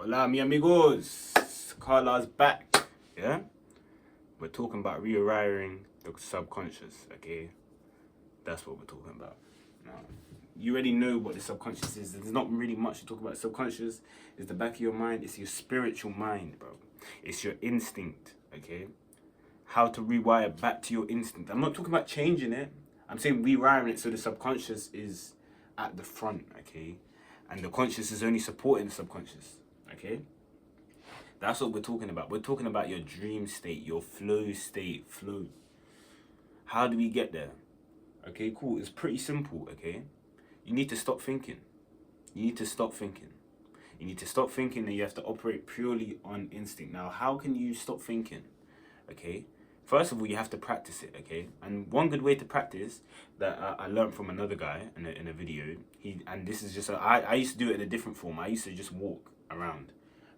Hola, mi amigos. Carla's back. Yeah? We're talking about rewiring the subconscious, okay? That's what we're talking about. Now, you already know what the subconscious is. There's not really much to talk about. Subconscious is the back of your mind. It's your spiritual mind, bro. It's your instinct, okay? How to rewire back to your instinct. I'm not talking about changing it. I'm saying rewiring it so the subconscious is at the front, okay? And the conscious is only supporting the subconscious, okay? That's what we're talking about. We're talking about your dream state, your flow state, flow. How do we get there? Okay, cool. It's pretty simple, okay? You need to stop thinking. You need to stop thinking. You need to stop thinking and you have to operate purely on instinct. Now, how can you stop thinking? Okay? First of all, you have to practice it, okay? And one good way to practice that I learned from another guy in a video, and this is just, I used to do it in a different form. I used to just walk around,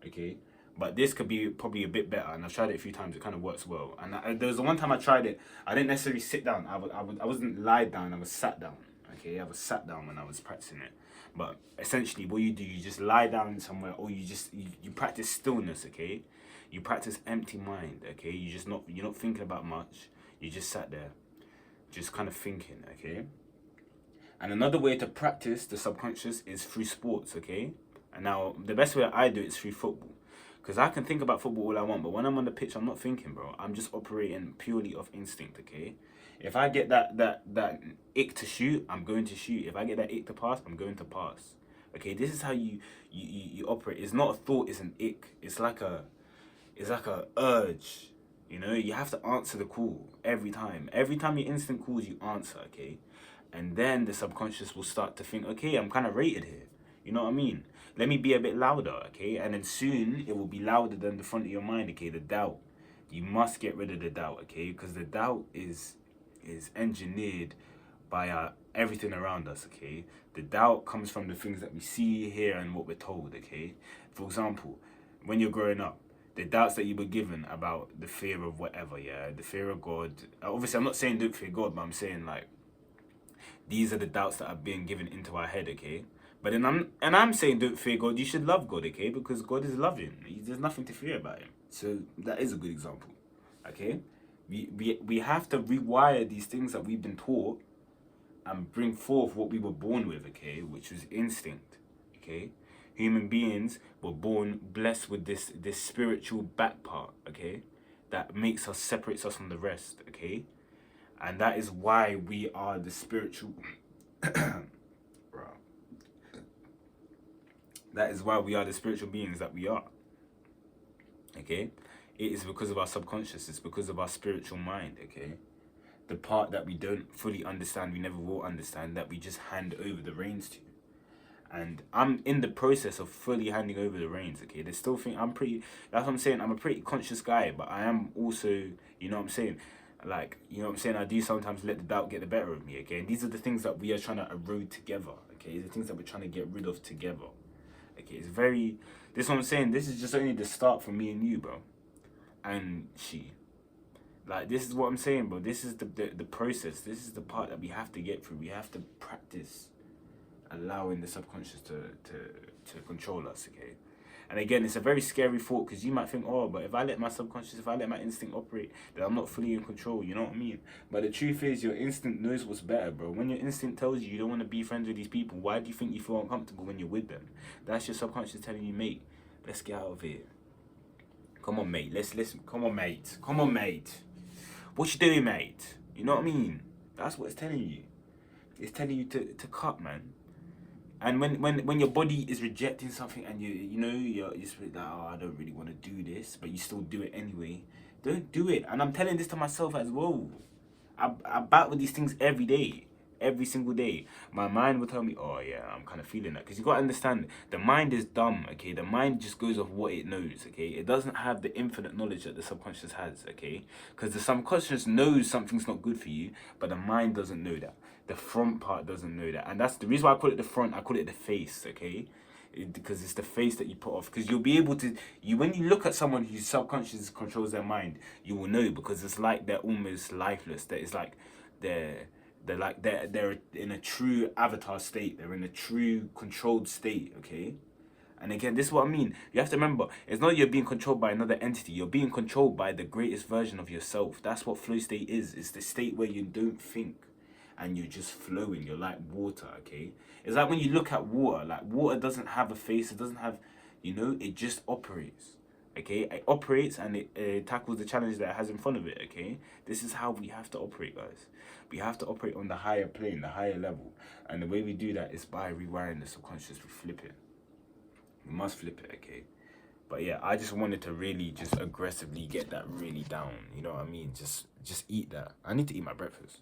okay? But this could be probably a bit better, and I've tried it a few times. It kind of works well. And there was the one time I tried it, I didn't necessarily sit down. I wasn't lie down, I was sat down, okay? I was sat down when I was practicing it. But essentially, what you do, you just lie down somewhere, or you practice stillness, okay? You practice empty mind, okay? You're not thinking about much. You just sat there, just kind of thinking, okay? And another way to practice the subconscious is through sports, okay? And now the best way I do it is through football, because I can think about football all I want, but when I'm on the pitch, I'm not thinking, bro. I'm just operating purely off instinct, okay? If I get that ick to shoot, I'm going to shoot. If I get that ick to pass, I'm going to pass. Okay, this is how you operate. It's not a thought, it's an ick. It's like a urge. You know, you have to answer the call every time. Every time your instinct calls, you answer, okay? And then the subconscious will start to think, okay, I'm kind of rated here. You know what I mean? Let me be a bit louder, okay? And then soon it will be louder than the front of your mind, okay? The doubt. You must get rid of the doubt, okay? Because the doubt is engineered by everything around us, okay? The doubt comes from the things that we see, hear, and what we're told, okay? For example, when you're growing up, the doubts that you were given about the fear of whatever, yeah? The fear of God. Obviously, I'm not saying don't fear God, but I'm saying, like, these are the doubts that are being given into our head, okay? But then I'm saying don't fear God. You should love God, okay? Because God is loving. There's nothing to fear about him. So that is a good example, okay? We have to rewire these things that we've been taught and bring forth what we were born with, okay? Which was instinct, okay? Human beings were born blessed with this spiritual back part, okay? That separates us from the rest, okay? And that is why we are the spiritual. That is why we are the spiritual beings that we are. Okay? It is because of our subconscious. It's because of our spiritual mind, okay? The part that we don't fully understand, we never will understand, that we just hand over the reins to. And I'm in the process of fully handing over the reins, okay? They still think that's what I'm saying, I'm a pretty conscious guy, but I am also, you know what I'm saying? Like, you know what I'm saying? I do sometimes let the doubt get the better of me, okay? And these are the things that we are trying to erode together, okay? The things that we're trying to get rid of together. Okay, this is what I'm saying, this is just only the start for me and you, bro. And she. Like, this is what I'm saying, bro. This is the process. This is the part that we have to get through. We have to practice allowing the subconscious to control us, okay? And again, it's a very scary thought, because you might think, oh, but if I let my instinct operate, then I'm not fully in control, you know what I mean? But the truth is, your instinct knows what's better, bro. When your instinct tells you don't want to be friends with these people, why do you think you feel uncomfortable when you're with them? That's your subconscious telling you, mate, let's get out of here. Come on, mate. Let's listen. Come on, mate. Come on, mate. What you doing, mate? You know what I mean? That's what it's telling you. It's telling you to cut, man. And when your body is rejecting something and you're just like, oh, I don't really want to do this, but you still do it anyway, don't do it. And I'm telling this to myself as well. I battle these things every day, every single day. My mind will tell me, oh yeah, I'm kind of feeling that. Because you got to understand, the mind is dumb, okay? The mind just goes off what it knows, okay? It doesn't have the infinite knowledge that the subconscious has, okay? Because the subconscious knows something's not good for you, but the mind doesn't know that. The front part doesn't know that. And that's the reason why I call it the front. I call it the face, okay? Because it's the face that you put off. Because you'll be able to, when you look at someone whose subconscious controls their mind, you will know, because it's like they're almost lifeless. That it's like they're in a true avatar state. They're in a true controlled state, okay? And again, this is what I mean. You have to remember, it's not you're being controlled by another entity. You're being controlled by the greatest version of yourself. That's what flow state is. It's the state where you don't think and you're just flowing. You're like water, okay? It's like when you look at water. Like, water doesn't have a face. It doesn't have, it just operates. Okay, it operates and it tackles the challenge that it has in front of it. Okay, this is how we have to operate, guys. We have to operate on the higher plane, the higher level, and the way we do that is by rewiring the subconscious. We flip it. We must flip it. Okay, but yeah, I just wanted to really just aggressively get that really down. You know what I mean? Just eat that. I need to eat my breakfast.